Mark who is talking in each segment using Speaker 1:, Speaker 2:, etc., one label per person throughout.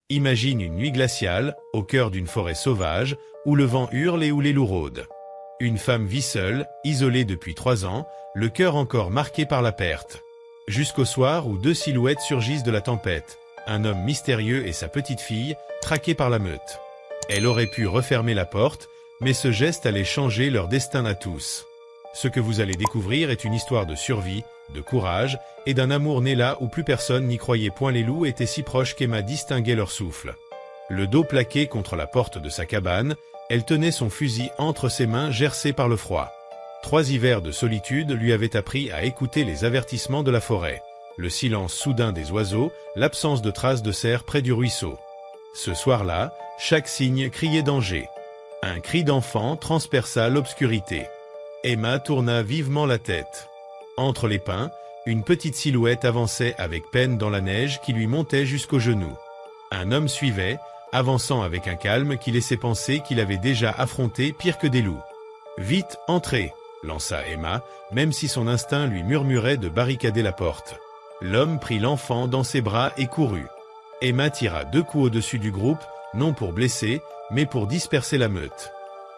Speaker 1: Imagine une nuit glaciale, au cœur d'une forêt sauvage, où le vent hurle et où les loups rôdent. Une femme vit seule, isolée depuis 3 ans, le cœur encore marqué par la perte. Jusqu'au soir où 2 silhouettes surgissent de la tempête, un homme mystérieux et sa petite fille, traqués par la meute. Elle aurait pu refermer la porte, mais ce geste allait changer leur destin à tous. Ce que vous allez découvrir est une histoire de survie, de courage, et d'un amour né là où plus personne n'y croyait point. Les loups étaient si proches qu'Emma distinguait leur souffle. Le dos plaqué contre la porte de sa cabane, elle tenait son fusil entre ses mains gercées par le froid. 3 hivers de solitude lui avaient appris à écouter les avertissements de la forêt, le silence soudain des oiseaux, l'absence de traces de cerfs près du ruisseau. Ce soir-là, chaque signe criait danger. Un cri d'enfant transperça l'obscurité. Emma tourna vivement la tête. Entre les pins, une petite silhouette avançait avec peine dans la neige qui lui montait jusqu'aux genoux. Un homme suivait, avançant avec un calme qui laissait penser qu'il avait déjà affronté pire que des loups. « Vite, entrez !» lança Emma, même si son instinct lui murmurait de barricader la porte. L'homme prit l'enfant dans ses bras et courut. Emma tira 2 coups au-dessus du groupe, non pour blesser, mais pour disperser la meute.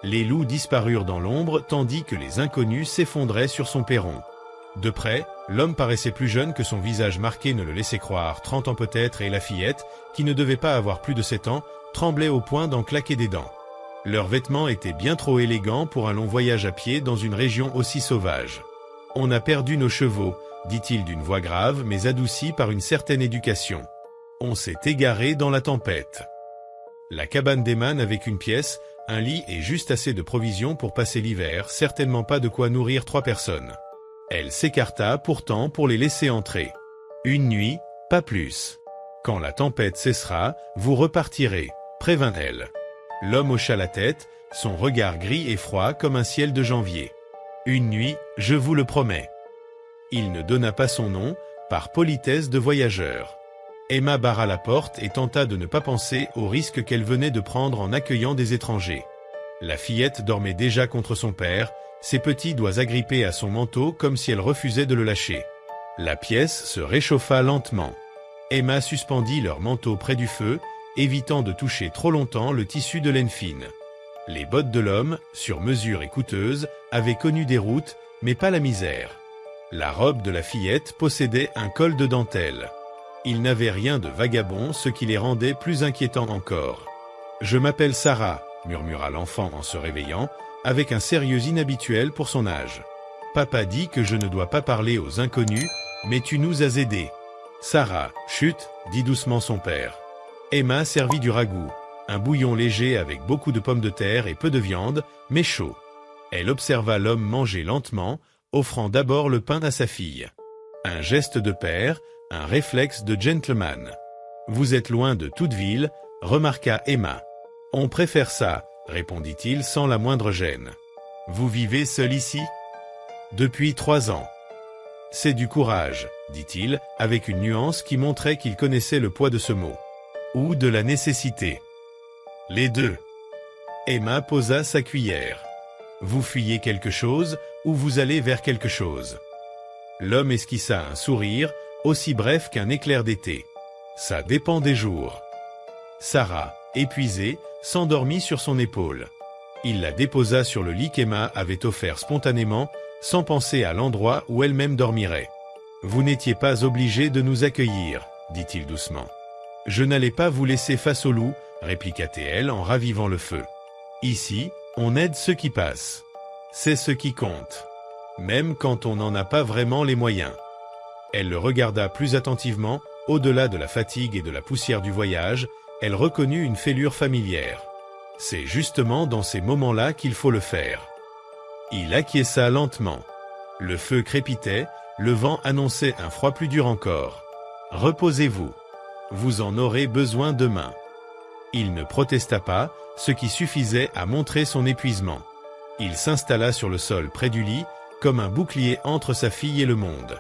Speaker 1: Les loups disparurent dans l'ombre tandis que les inconnus s'effondraient sur son perron. De près, l'homme paraissait plus jeune que son visage marqué ne le laissait croire, 30 ans peut-être, et la fillette, qui ne devait pas avoir plus de 7 ans, tremblait au point d'en claquer des dents. Leurs vêtements étaient bien trop élégants pour un long voyage à pied dans une région aussi sauvage. « On a perdu nos chevaux », dit-il d'une voix grave mais adoucie par une certaine éducation. « On s'est égaré dans la tempête. » La cabane d'Emma n'avait qu'une pièce, un lit et juste assez de provisions pour passer l'hiver, certainement pas de quoi nourrir 3 personnes. Elle s'écarta pourtant pour les laisser entrer. « Une nuit, pas plus. Quand la tempête cessera, vous repartirez, » prévint-elle. L'homme hocha la tête, son regard gris et froid comme un ciel de janvier. « Une nuit, je vous le promets. » Il ne donna pas son nom, par politesse de voyageur. Emma barra la porte et tenta de ne pas penser au risque qu'elle venait de prendre en accueillant des étrangers. La fillette dormait déjà contre son père, ses petits doigts agrippés à son manteau comme si elle refusait de le lâcher. La pièce se réchauffa lentement. Emma suspendit leur manteau près du feu, évitant de toucher trop longtemps le tissu de laine fine. Les bottes de l'homme, sur mesure et coûteuses, avaient connu des routes, mais pas la misère. La robe de la fillette possédait un col de dentelle. Il n'avait rien de vagabond, ce qui les rendait plus inquiétants encore. « Je m'appelle Sarah », murmura l'enfant en se réveillant, avec un sérieux inhabituel pour son âge. « Papa dit que je ne dois pas parler aux inconnus, mais tu nous as aidés. »« Sarah, chut !» dit doucement son père. Emma servit du ragoût, un bouillon léger avec beaucoup de pommes de terre et peu de viande, mais chaud. Elle observa l'homme manger lentement, offrant d'abord le pain à sa fille. Un geste de père, un réflexe de gentleman. « Vous êtes loin de toute ville », remarqua Emma. « On préfère ça », répondit-il sans la moindre gêne. « Vous vivez seul ici ?»« Depuis 3 ans. »« C'est du courage », dit-il, avec une nuance qui montrait qu'il connaissait le poids de ce mot. « Ou de la nécessité. »« Les deux. » Emma posa sa cuillère. « Vous fuyez quelque chose, ou vous allez vers quelque chose ?» L'homme esquissa un sourire, aussi bref qu'un éclair d'été. « Ça dépend des jours. » Sarah, épuisée, s'endormit sur son épaule. Il la déposa sur le lit qu'Emma avait offert spontanément, sans penser à l'endroit où elle-même dormirait. « Vous n'étiez pas obligé de nous accueillir, » dit-il doucement. « Je n'allais pas vous laisser face au loup, » répliqua-t-elle en ravivant le feu. « Ici, on aide ceux qui passent. C'est ce qui compte. Même quand on n'en a pas vraiment les moyens. » Elle le regarda plus attentivement, au-delà de la fatigue et de la poussière du voyage, elle reconnut une fêlure familière. C'est justement dans ces moments-là qu'il faut le faire. Il acquiesça lentement. Le feu crépitait, le vent annonçait un froid plus dur encore. « Reposez-vous. Vous en aurez besoin demain. » Il ne protesta pas, ce qui suffisait à montrer son épuisement. Il s'installa sur le sol près du lit, comme un bouclier entre sa fille et le monde.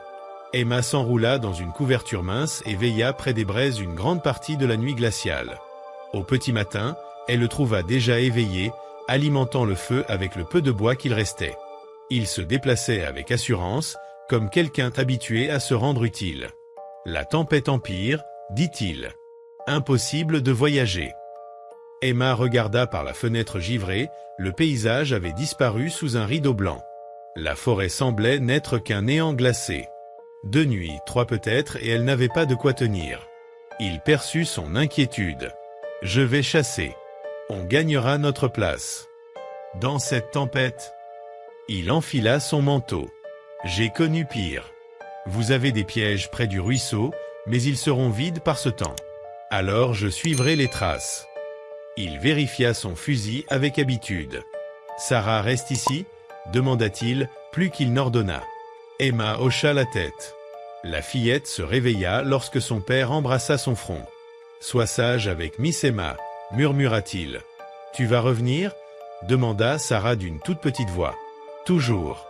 Speaker 1: Emma s'enroula dans une couverture mince et veilla près des braises une grande partie de la nuit glaciale. Au petit matin, elle le trouva déjà éveillé, alimentant le feu avec le peu de bois qu'il restait. Il se déplaçait avec assurance, comme quelqu'un habitué à se rendre utile. « La tempête empire, dit-il. » Impossible de voyager. Emma regarda par la fenêtre givrée, le paysage avait disparu sous un rideau blanc. La forêt semblait n'être qu'un néant glacé. 2 nuits, 3 peut-être, et elle n'avait pas de quoi tenir. Il perçut son inquiétude. « Je vais chasser. On gagnera notre place. » Dans cette tempête. Il enfila son manteau. « J'ai connu pire. Vous avez des pièges près du ruisseau, mais ils seront vides par ce temps. Alors je suivrai les traces. » Il vérifia son fusil avec habitude. « Sarah reste ici ?» demanda-t-il, plus qu'il n'ordonna. Emma hocha la tête. La fillette se réveilla lorsque son père embrassa son front. « Sois sage avec Miss Emma, » murmura-t-il. « Tu vas revenir ?» demanda Sarah d'une toute petite voix. « Toujours. »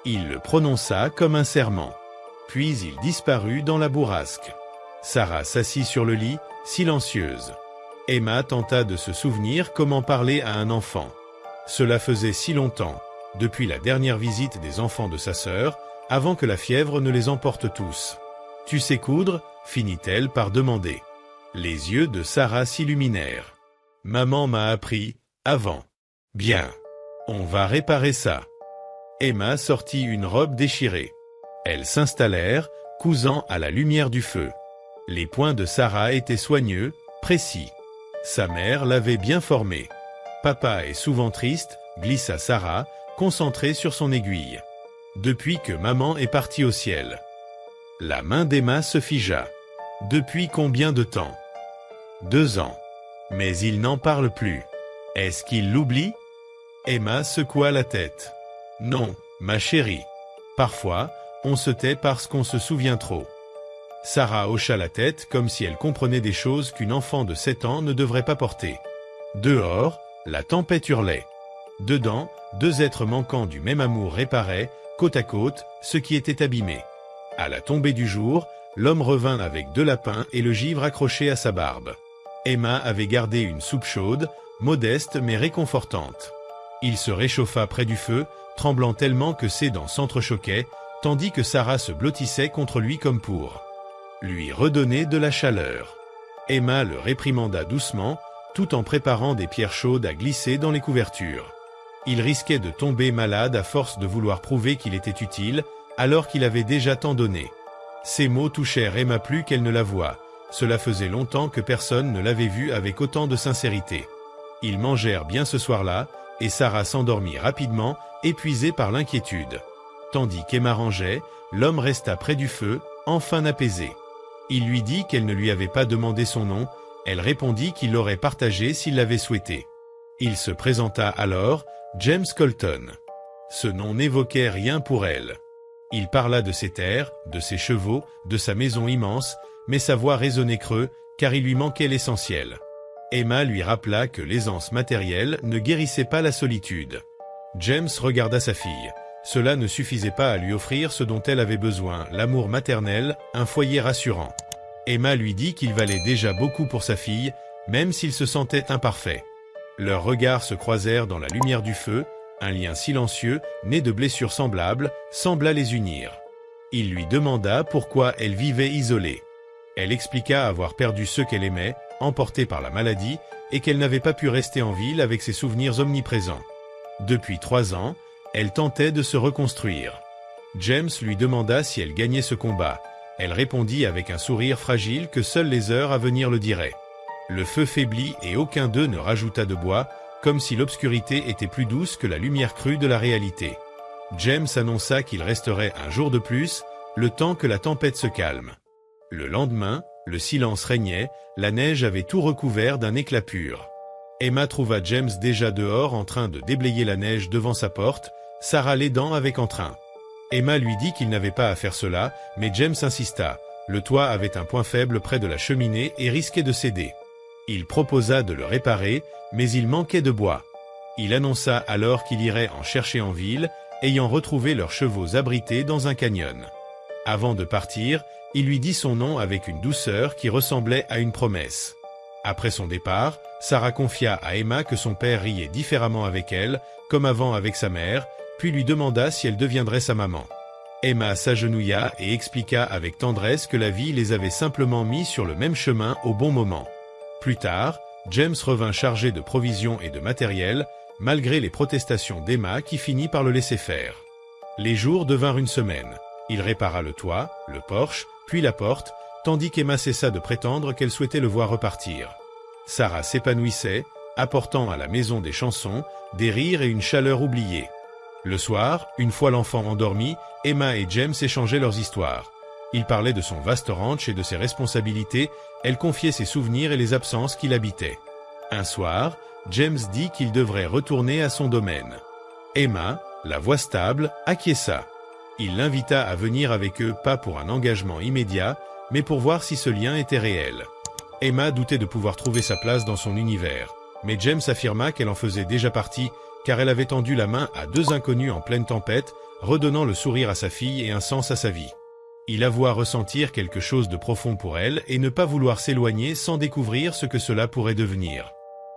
Speaker 1: Il le prononça comme un serment. Puis il disparut dans la bourrasque. Sarah s'assit sur le lit, silencieuse. Emma tenta de se souvenir comment parler à un enfant. Cela faisait si longtemps, depuis la dernière visite des enfants de sa sœur, avant que la fièvre ne les emporte tous. « Tu sais coudre ?» finit-elle par demander. Les yeux de Sarah s'illuminèrent. « Maman m'a appris, avant. »« Bien. On va réparer ça. » Emma sortit une robe déchirée. Elles s'installèrent, cousant à la lumière du feu. Les points de Sarah étaient soigneux, précis. Sa mère l'avait bien formée. « Papa est souvent triste », glissa Sarah, concentrée sur son aiguille. « Depuis que maman est partie au ciel. » La main d'Emma se figea. « Depuis combien de temps ?»« 2 ans. Mais il n'en parle plus. Est-ce qu'il l'oublie ?» Emma secoua la tête. « Non, ma chérie. Parfois, on se tait parce qu'on se souvient trop. » Sarah hocha la tête comme si elle comprenait des choses qu'une enfant de 7 ans ne devrait pas porter. Dehors, la tempête hurlait. Dedans, 2 êtres manquant du même amour réparaient, côte à côte, ce qui était abîmé. À la tombée du jour, l'homme revint avec 2 lapins et le givre accroché à sa barbe. Emma avait gardé une soupe chaude, modeste mais réconfortante. Il se réchauffa près du feu, tremblant tellement que ses dents s'entrechoquaient, tandis que Sarah se blottissait contre lui comme pour lui redonner de la chaleur. Emma le réprimanda doucement, tout en préparant des pierres chaudes à glisser dans les couvertures. Il risquait de tomber malade à force de vouloir prouver qu'il était utile, alors qu'il avait déjà tant donné. Ces mots touchèrent Emma plus qu'elle ne l'avoua. Cela faisait longtemps que personne ne l'avait vue avec autant de sincérité. Ils mangèrent bien ce soir-là, et Sarah s'endormit rapidement, épuisée par l'inquiétude. Tandis qu'Emma rangeait, l'homme resta près du feu, enfin apaisé. Il lui dit qu'elle ne lui avait pas demandé son nom, elle répondit qu'il l'aurait partagé s'il l'avait souhaité. Il se présenta alors, James Colton. Ce nom n'évoquait rien pour elle. Il parla de ses terres, de ses chevaux, de sa maison immense, mais sa voix résonnait creux, car il lui manquait l'essentiel. Emma lui rappela que l'aisance matérielle ne guérissait pas la solitude. James regarda sa fille. Cela ne suffisait pas à lui offrir ce dont elle avait besoin, l'amour maternel, un foyer rassurant. Emma lui dit qu'il valait déjà beaucoup pour sa fille, même s'il se sentait imparfait. Leurs regards se croisèrent dans la lumière du feu, un lien silencieux, né de blessures semblables, sembla les unir. Il lui demanda pourquoi elle vivait isolée. Elle expliqua avoir perdu ceux qu'elle aimait, emportée par la maladie, et qu'elle n'avait pas pu rester en ville avec ses souvenirs omniprésents. Depuis 3 ans, elle tentait de se reconstruire. James lui demanda si elle gagnait ce combat. Elle répondit avec un sourire fragile que seules les heures à venir le diraient. Le feu faiblit et aucun d'eux ne rajouta de bois, comme si l'obscurité était plus douce que la lumière crue de la réalité. James annonça qu'il resterait un jour de plus, le temps que la tempête se calme. Le lendemain, le silence régnait, la neige avait tout recouvert d'un éclat pur. Emma trouva James déjà dehors en train de déblayer la neige devant sa porte, Sarah l'aidant avec entrain. Emma lui dit qu'il n'avait pas à faire cela, mais James insista. Le toit avait un point faible près de la cheminée et risquait de céder. Il proposa de le réparer, mais il manquait de bois. Il annonça alors qu'il irait en chercher en ville, ayant retrouvé leurs chevaux abrités dans un canyon. Avant de partir, il lui dit son nom avec une douceur qui ressemblait à une promesse. Après son départ, Sarah confia à Emma que son père riait différemment avec elle, comme avant avec sa mère, puis lui demanda si elle deviendrait sa maman. Emma s'agenouilla et expliqua avec tendresse que la vie les avait simplement mis sur le même chemin au bon moment. Plus tard, James revint chargé de provisions et de matériel, malgré les protestations d'Emma qui finit par le laisser faire. Les jours devinrent une semaine. Il répara le toit, le porche, puis la porte, tandis qu'Emma cessa de prétendre qu'elle souhaitait le voir repartir. Sarah s'épanouissait, apportant à la maison des chansons, des rires et une chaleur oubliée. Le soir, une fois l'enfant endormi, Emma et James échangeaient leurs histoires. Il parlait de son vaste ranch et de ses responsabilités, elle confiait ses souvenirs et les absences qui l'habitaient. Un soir, James dit qu'il devrait retourner à son domaine. Emma, la voix stable, acquiesça. Il l'invita à venir avec eux, pas pour un engagement immédiat, mais pour voir si ce lien était réel. Emma doutait de pouvoir trouver sa place dans son univers, mais James affirma qu'elle en faisait déjà partie, car elle avait tendu la main à deux inconnus en pleine tempête, redonnant le sourire à sa fille et un sens à sa vie. Il avoua ressentir quelque chose de profond pour elle et ne pas vouloir s'éloigner sans découvrir ce que cela pourrait devenir.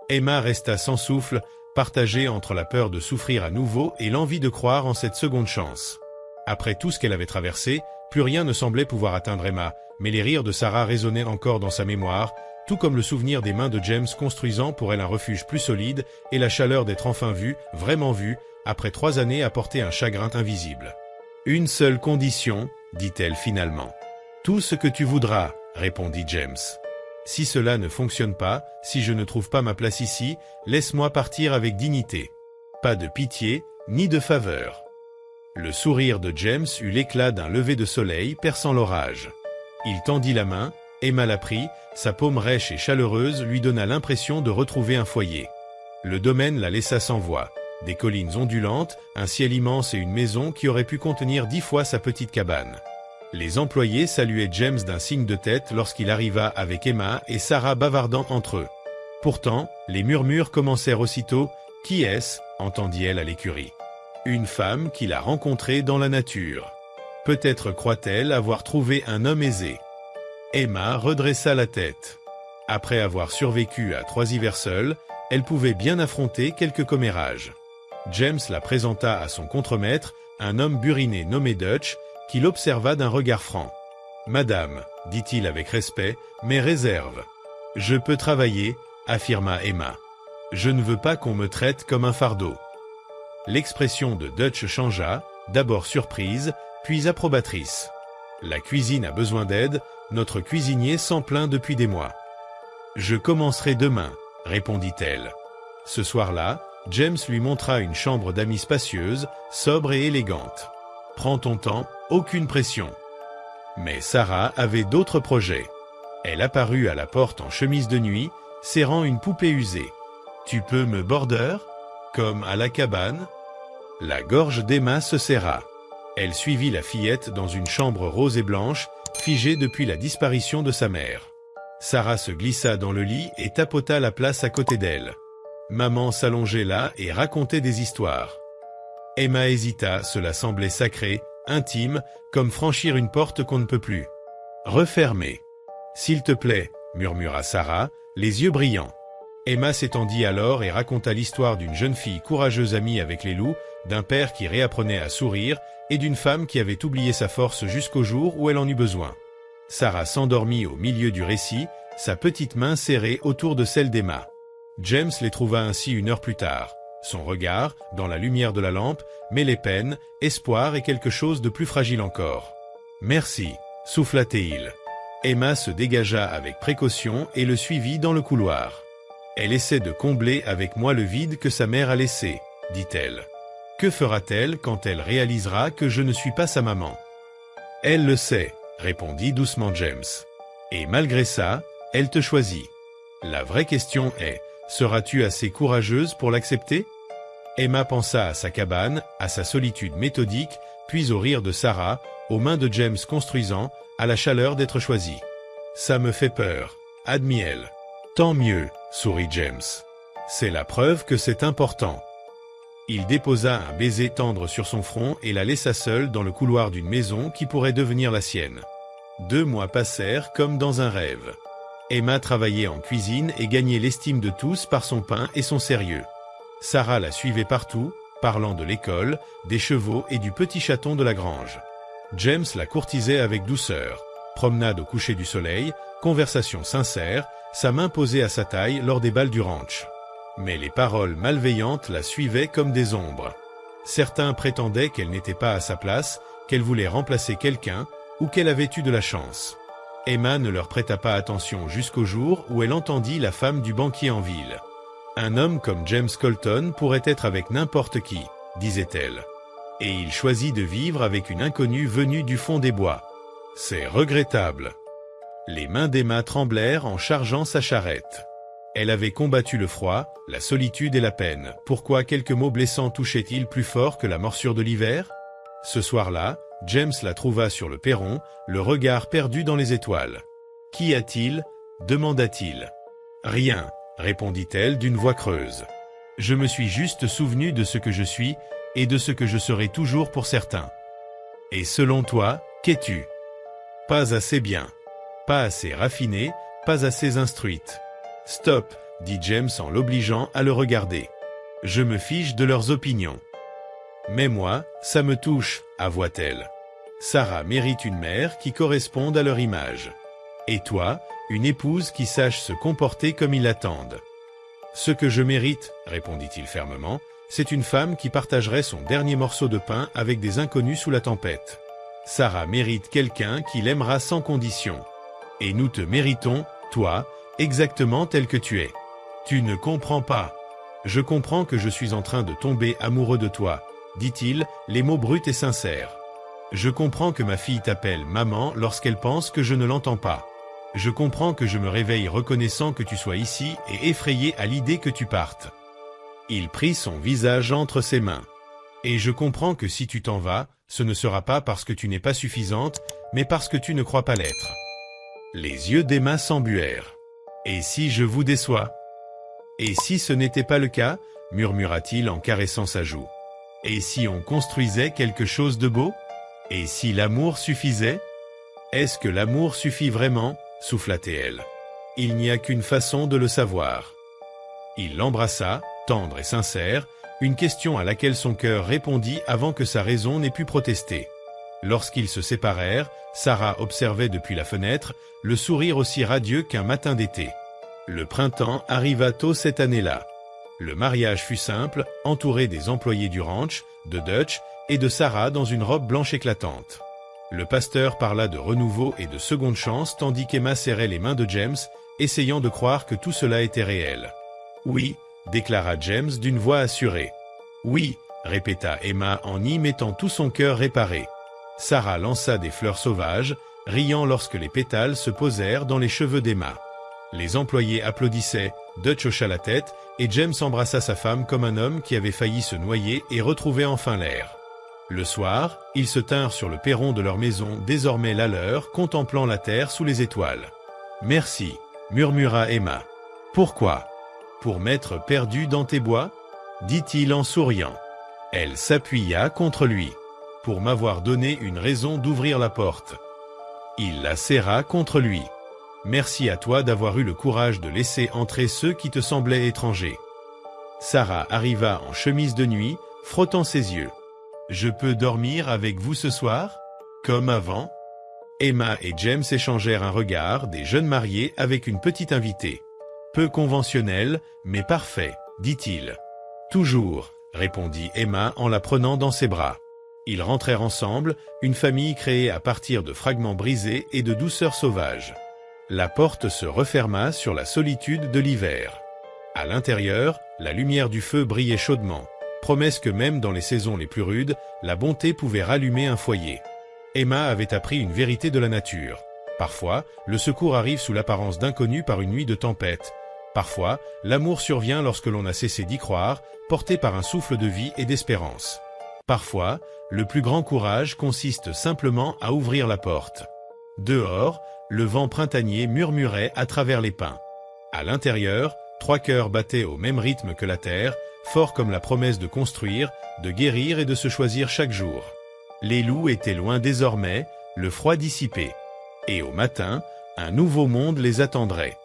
Speaker 1: Emma resta sans souffle, partagée entre la peur de souffrir à nouveau et l'envie de croire en cette seconde chance. Après tout ce qu'elle avait traversé, plus rien ne semblait pouvoir atteindre Emma, mais les rires de Sarah résonnaient encore dans sa mémoire, tout comme le souvenir des mains de James construisant pour elle un refuge plus solide et la chaleur d'être enfin vue, vraiment vue, après 3 années à porter un chagrin invisible. « Une seule condition, dit-elle finalement. « Tout ce que tu voudras, répondit James. Si cela ne fonctionne pas, si je ne trouve pas ma place ici, laisse-moi partir avec dignité. Pas de pitié, ni de faveur. » Le sourire de James eut l'éclat d'un lever de soleil perçant l'orage. Il tendit la main, Emma la prit, sa paume rêche et chaleureuse lui donna l'impression de retrouver un foyer. Le domaine la laissa sans voix. Des collines ondulantes, un ciel immense et une maison qui aurait pu contenir 10 fois sa petite cabane. Les employés saluaient James d'un signe de tête lorsqu'il arriva avec Emma et Sarah bavardant entre eux. Pourtant, les murmures commencèrent aussitôt. « Qui est-ce » entendit-elle à l'écurie. « Une femme qu'il a rencontrée dans la nature. Peut-être croit-elle avoir trouvé un homme aisé. » Emma redressa la tête. Après avoir survécu à 3 hivers seuls, elle pouvait bien affronter quelques commérages. James la présenta à son contremaître, un homme buriné nommé Dutch, qui l'observa d'un regard franc. « Madame, dit-il avec respect, mais réserve. Je peux travailler, affirma Emma. Je ne veux pas qu'on me traite comme un fardeau. » L'expression de Dutch changea, d'abord surprise, puis approbatrice. « La cuisine a besoin d'aide, notre cuisinier s'en plaint depuis des mois. »« Je commencerai demain, » répondit-elle. Ce soir-là, James lui montra une chambre d'amis spacieuse, sobre et élégante. « Prends ton temps, aucune pression. » Mais Sarah avait d'autres projets. Elle apparut à la porte en chemise de nuit, serrant une poupée usée. « Tu peux me border ? Comme à la cabane ?» La gorge d'Emma se serra. Elle suivit la fillette dans une chambre rose et blanche, figée depuis la disparition de sa mère. Sarah se glissa dans le lit et tapota la place à côté d'elle. Maman s'allongeait là et racontait des histoires. Emma hésita, cela semblait sacré, intime, comme franchir une porte qu'on ne peut plus. Refermer. « S'il te plaît, » murmura Sarah, les yeux brillants. Emma s'étendit alors et raconta l'histoire d'une jeune fille courageuse amie avec les loups, d'un père qui réapprenait à sourire, et d'une femme qui avait oublié sa force jusqu'au jour où elle en eut besoin. Sarah s'endormit au milieu du récit, sa petite main serrée autour de celle d'Emma. James les trouva ainsi 1 heure plus tard. Son regard, dans la lumière de la lampe, mêlait peine, espoir et quelque chose de plus fragile encore. « Merci » souffla-t-il. Emma se dégagea avec précaution et le suivit dans le couloir. « Elle essaie de combler avec moi le vide que sa mère a laissé, » dit-elle. « Que fera-t-elle quand elle réalisera que je ne suis pas sa maman ?»« Elle le sait, » répondit doucement James. « Et malgré ça, elle te choisit. La vraie question est, seras-tu assez courageuse pour l'accepter ?» Emma pensa à sa cabane, à sa solitude méthodique, puis au rire de Sarah, aux mains de James construisant, à la chaleur d'être choisie. « Ça me fait peur, » admit-elle. « Tant mieux, » sourit James. « C'est la preuve que c'est important. » Il déposa un baiser tendre sur son front et la laissa seule dans le couloir d'une maison qui pourrait devenir la sienne. 2 mois passèrent comme dans un rêve. Emma travaillait en cuisine et gagnait l'estime de tous par son pain et son sérieux. Sarah la suivait partout, parlant de l'école, des chevaux et du petit chaton de la grange. James la courtisait avec douceur. Promenade au coucher du soleil, conversation sincère, sa main posée à sa taille lors des bals du ranch. Mais les paroles malveillantes la suivaient comme des ombres. Certains prétendaient qu'elle n'était pas à sa place, qu'elle voulait remplacer quelqu'un, ou qu'elle avait eu de la chance. Emma ne leur prêta pas attention jusqu'au jour où elle entendit la femme du banquier en ville. « Un homme comme James Colton pourrait être avec n'importe qui », disait-elle. Et il choisit de vivre avec une inconnue venue du fond des bois. C'est regrettable. Les mains d'Emma tremblèrent en chargeant sa charrette. Elle avait combattu le froid, la solitude et la peine. Pourquoi quelques mots blessants touchaient-ils plus fort que la morsure de l'hiver? Ce soir-là, James la trouva sur le perron, le regard perdu dans les étoiles. « Qu'y a-t-il » demanda-t-il. « Rien », répondit-elle d'une voix creuse. « Je me suis juste souvenu de ce que je suis et de ce que je serai toujours pour certains. Et selon toi, qu'es-tu? Pas assez bien. Pas assez raffinée, pas assez instruite. Stop, dit James en l'obligeant à le regarder. Je me fiche de leurs opinions. Mais moi, ça me touche, avoua-t-elle. Sarah mérite une mère qui corresponde à leur image. Et toi, une épouse qui sache se comporter comme ils l'attendent. Ce que je mérite, répondit-il fermement, c'est une femme qui partagerait son dernier morceau de pain avec des inconnus sous la tempête. Sarah mérite quelqu'un qui l'aimera sans condition. Et nous te méritons, toi, exactement tel que tu es. Tu ne comprends pas. Je comprends que je suis en train de tomber amoureux de toi, dit-il, les mots bruts et sincères. Je comprends que ma fille t'appelle maman lorsqu'elle pense que je ne l'entends pas. Je comprends que je me réveille reconnaissant que tu sois ici et effrayé à l'idée que tu partes. Il prit son visage entre ses mains. Et je comprends que si tu t'en vas, ce ne sera pas parce que tu n'es pas suffisante, mais parce que tu ne crois pas l'être. Les yeux d'Emma s'embuèrent. Et si je vous déçois? Et si ce n'était pas le cas, murmura-t-il en caressant sa joue. Et si on construisait quelque chose de beau? Et si l'amour suffisait? Est-ce que l'amour suffit vraiment? Souffla-t-elle. Il n'y a qu'une façon de le savoir. Il l'embrassa, tendre et sincère, une question à laquelle son cœur répondit avant que sa raison n'ait pu protester. Lorsqu'ils se séparèrent, Sarah observait depuis la fenêtre, le sourire aussi radieux qu'un matin d'été. Le printemps arriva tôt cette année-là. Le mariage fut simple, entouré des employés du ranch, de Dutch et de Sarah dans une robe blanche éclatante. Le pasteur parla de renouveau et de seconde chance tandis qu'Emma serrait les mains de James, essayant de croire que tout cela était réel. « Oui », déclara James d'une voix assurée. « Oui », répéta Emma en y mettant tout son cœur réparé. Sarah lança des fleurs sauvages, riant lorsque les pétales se posèrent dans les cheveux d'Emma. Les employés applaudissaient, Dutch hocha la tête, et James embrassa sa femme comme un homme qui avait failli se noyer et retrouvait enfin l'air. Le soir, ils se tinrent sur le perron de leur maison, désormais la leur, contemplant la terre sous les étoiles. « Merci » murmura Emma. « Pourquoi? Pour m'être perdu dans tes bois ?» dit-il en souriant. Elle s'appuya contre lui. « Pour m'avoir donné une raison d'ouvrir la porte. » Il la serra contre lui. « Merci à toi d'avoir eu le courage de laisser entrer ceux qui te semblaient étrangers. » Sarah arriva en chemise de nuit, frottant ses yeux. « Je peux dormir avec vous ce soir? Comme avant ?» Emma et James échangèrent un regard des jeunes mariés avec une petite invitée. « Peu conventionnel, mais parfait, dit-il. »« Toujours, » répondit Emma en la prenant dans ses bras. Ils rentrèrent ensemble, une famille créée à partir de fragments brisés et de douceur sauvage. La porte se referma sur la solitude de l'hiver. À l'intérieur, la lumière du feu brillait chaudement. Promesse que même dans les saisons les plus rudes, la bonté pouvait rallumer un foyer. Emma avait appris une vérité de la nature. Parfois, le secours arrive sous l'apparence d'inconnus par une nuit de tempête. Parfois, l'amour survient lorsque l'on a cessé d'y croire, porté par un souffle de vie et d'espérance. Parfois, le plus grand courage consiste simplement à ouvrir la porte. Dehors, le vent printanier murmurait à travers les pins. À l'intérieur, 3 cœurs battaient au même rythme que la terre, forts comme la promesse de construire, de guérir et de se choisir chaque jour. Les loups étaient loin désormais, le froid dissipé. Et au matin, un nouveau monde les attendrait.